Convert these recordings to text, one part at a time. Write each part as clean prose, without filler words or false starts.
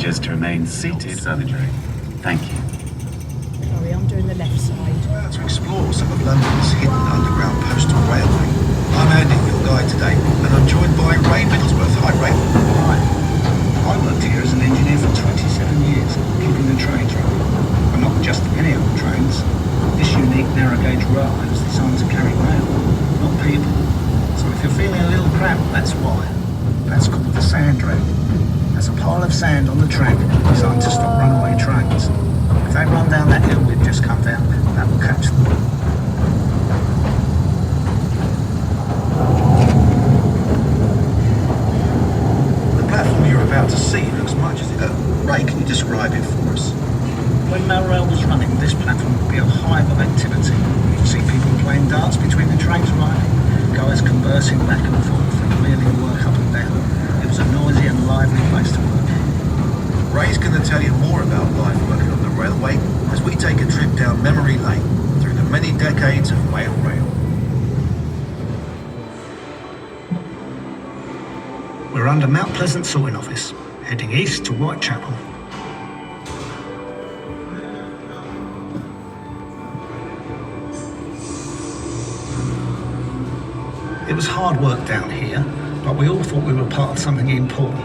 just remain seated. Thank you. Sorry, I'm doing the left side. To explore some of London's hidden underground postal railway. I'm Andy, your guide today, and I'm joined by Ray Middlesworth. Hi, Ray. Hi. I worked here as an engineer for 27 years, keeping the trains running. But not just any old trains. This unique narrow gauge railway was designed to carry mail, not people. So if you're feeling a little cramped, that's why. That's called the sand drag. There's a pile of sand on the track designed to stop runaway trains. If they run down that hill we've just come down, that will catch them. The platform you're about to see looks much as it... Ray, can you describe it for us? When Rail was running, this platform would be a hive of activity. You'd see people playing darts between the trains arriving, guys conversing back and forth and wheeling work up and down. It was a noisy and lively place to work. Ray's going to tell you more about life working on the railway as we take a trip down memory lane through the many decades of mail rail. We're under Mount Pleasant sorting office, heading east to Whitechapel. It was hard work down here, but we all thought we were part of something important.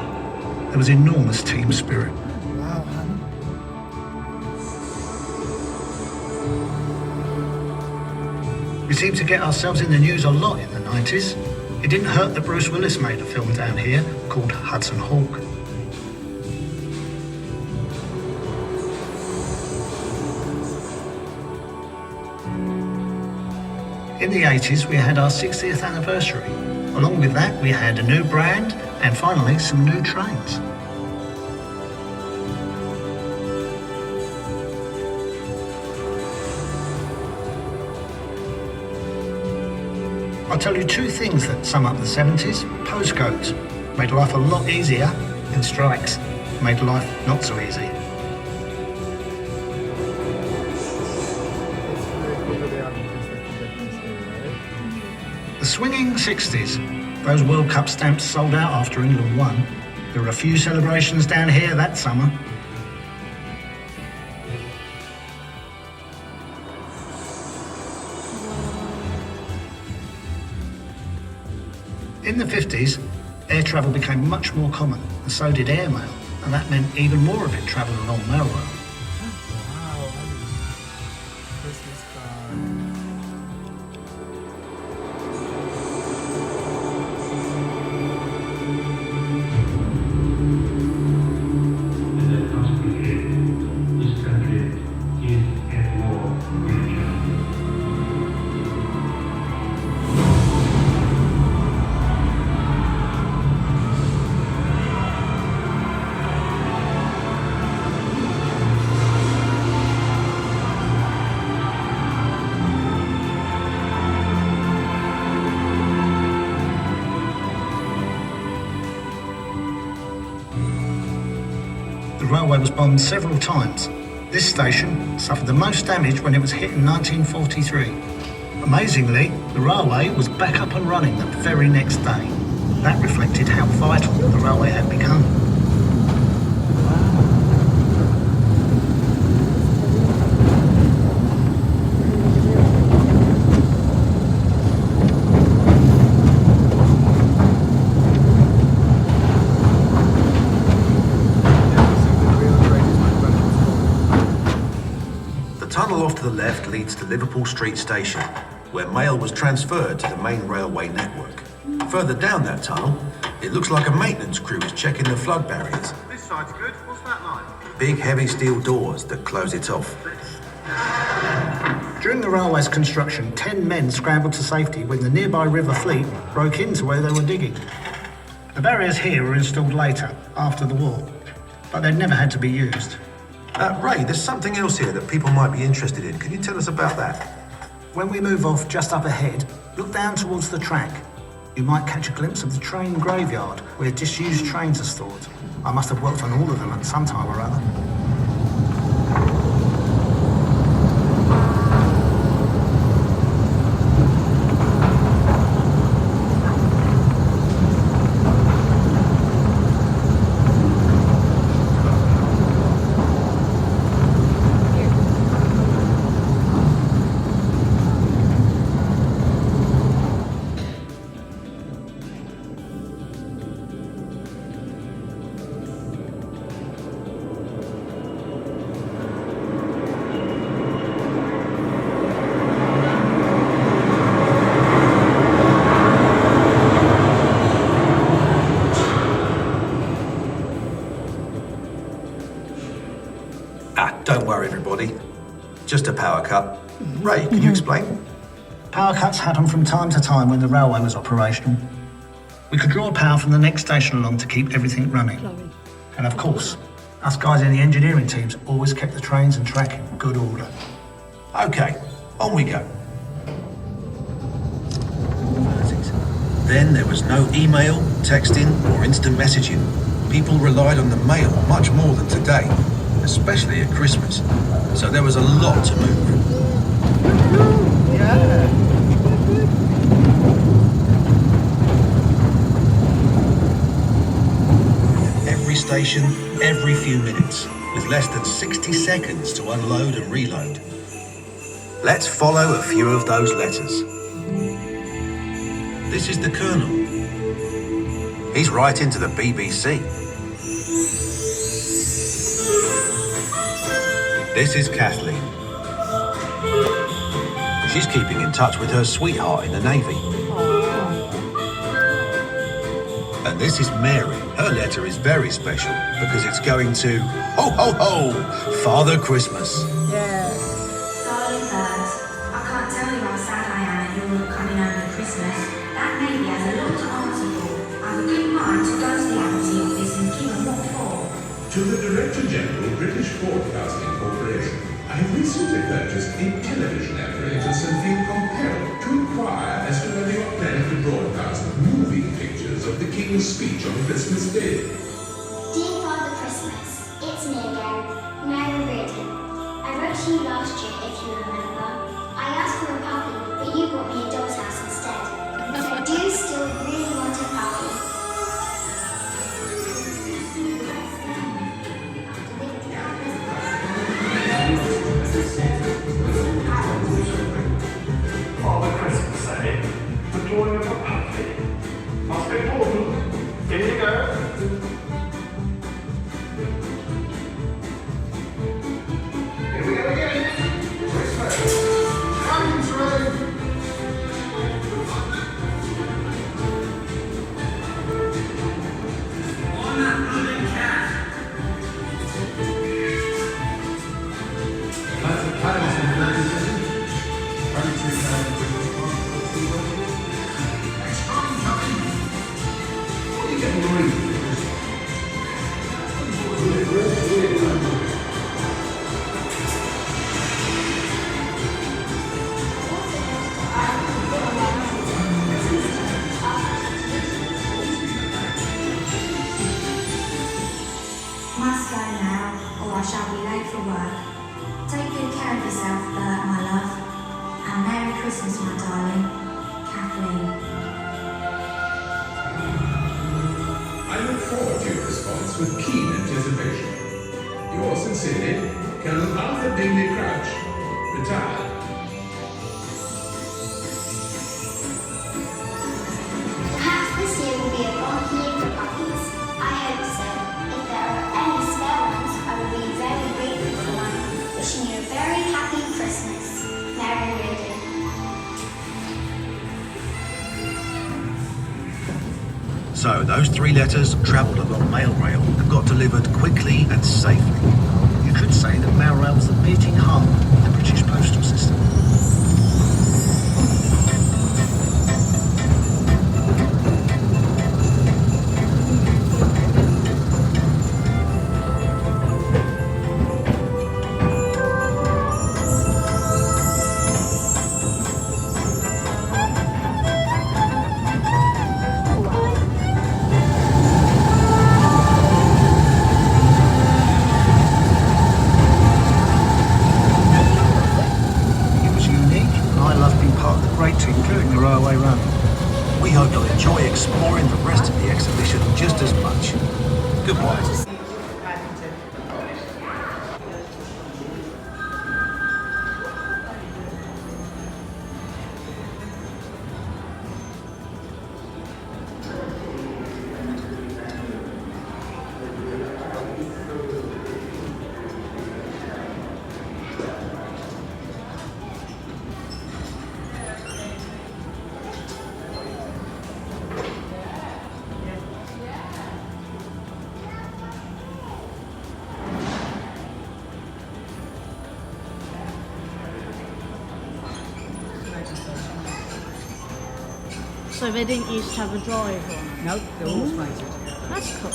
There was enormous team spirit. Wow, honey. We seemed to get ourselves in the news a lot in the 90s. It didn't hurt that Bruce Willis made a film down here called Hudson Hawk. In the 80s, we had our 60th anniversary. Along with that, we had a new brand and finally some new trains. I'll tell you two things that sum up the 70s. Postcodes made life a lot easier, and strikes made life not so easy. The swinging 60s. Those World Cup stamps sold out after England won. There were a few celebrations down here that summer. In the 50s, air travel became much more common, and so did airmail, and that meant even more of it travelled along mail rail. Wow, Christmas card. This country is at war with each other. The railway was bombed several times. This station suffered the most damage when it was hit in 1943. Amazingly, the railway was back up and running the very next day. That reflected how vital the railway had become. The tunnel off to the left leads to Liverpool Street Station, where mail was transferred to the main railway network. Further down that tunnel, it looks like a maintenance crew is checking the flood barriers. This side's good. What's that like? Big heavy steel doors that close it off. During the railway's construction, 10 men scrambled to safety when the nearby River Fleet broke into where they were digging. The barriers here were installed later, after the war, but they'd never had to be used. Ray, there's something else here that people might be interested in. Can you tell us about that? When we move off just up ahead, look down towards the track. You might catch a glimpse of the train graveyard where disused trains are stored. I must have worked on all of them at some time or other. Don't worry, everybody. Just a power cut. Ray, can you explain? Power cuts happen from time to time when the railway was operational. We could draw power from the next station along to keep everything running. Chloe. And of course, us guys in the engineering teams always kept the trains and track in good order. Okay, on we go. Then there was no email, texting, or instant messaging. People relied on the mail much more than today, especially at Christmas. So there was a lot to move. Every station, every few minutes, with less than 60 seconds to unload and reload. Let's follow a few of those letters. This is the Colonel. He's writing to the BBC. This is Kathleen. She's keeping in touch with her sweetheart in the Navy. And this is Mary. Her letter is very special because it's going to, ho ho ho, Father Christmas. Yeah. Darling birds, I can't tell you how sad I am that you're not coming home for Christmas. That Navy has a lot to answer for. I've a good mind to go to the Embassy office and give them what for. To the Director General, British Broadcasting Corporation, I have recently purchased a television apparatus and feel compelled to inquire as to whether you're planning to broadcast moving pictures of the King's speech on Christmas Day. Dear Father Christmas, it's me again, Mary Reardon. I wrote to you last year, if you remember. I asked for a puppy, but you brought me a doll's house instead. But I do still really want a puppy. Father Christmas, eh? The drawing of a puppy. Must be important. Here you go. Here we go again. Christmas. Coming through. On that bloody cat. That's the cat in the Must go now, or I shall be late for work. Take good care of yourself, Bert, my love. And Merry Christmas, my darling. Kathleen. I look forward to your response with keen anticipation. Yours sincerely, Colonel Arthur Bingley Crouch, retired. Perhaps this year will be a long year for puppies. I hope so. If there are any spare ones, I will be very grateful for one. Wishing you a very happy Christmas. Mary Reardon. So those three letters travelled along mail rail and got delivered quickly and safely. You could say that mail rail was the beating heart of the British postal system. It was unique, and I love being part of the great team keeping the railway running. We hope you'll enjoy exploring the rest of the exhibition just as much. Goodbye. So they didn't used to have a drive on. No, they're automated. That's cool.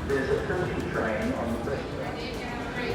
There's a filthy train on the west.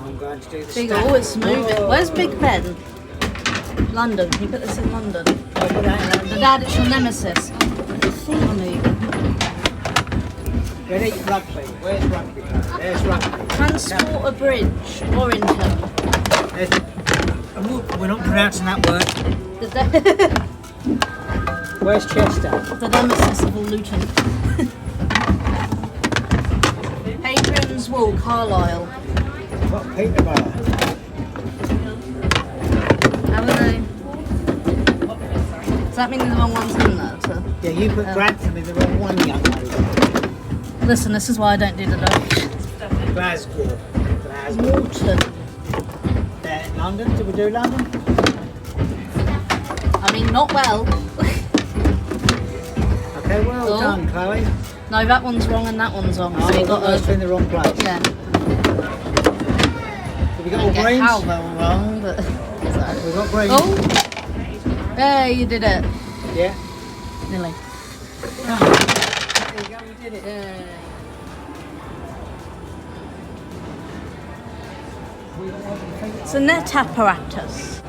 I'm going to do the Big, stand. oh, it's moving. Where's Big Ben? London. Can you put this in London? I'll put that in London. Dad, it's your nemesis. The thing moving. Ready? Rugby. Where's rugby? There's rugby. Transporter Bridge, Warrington. We're not pronouncing that word. The, Where's Chester? the nemesis of all Luton. Hadrian's Wall, Carlisle. What, Peterborough? How are they? Does that mean the wrong one's in there? So? Yeah, you put Grantham in the wrong one, young lady. Listen, this is why I don't do the Dutch. Glasgow. Walton. There, London. Did we do London? I mean, not well. Okay, well Oh. done, Chloe. No, that one's wrong and that one's wrong. Oh, So you we got those two in the wrong place. Yeah. Have we got I all get greens? how they're all wrong, but. We've got greens. Oh! Hey, you did it. Yeah. Nearly. There you go, we did it. Yay. It's a net apparatus.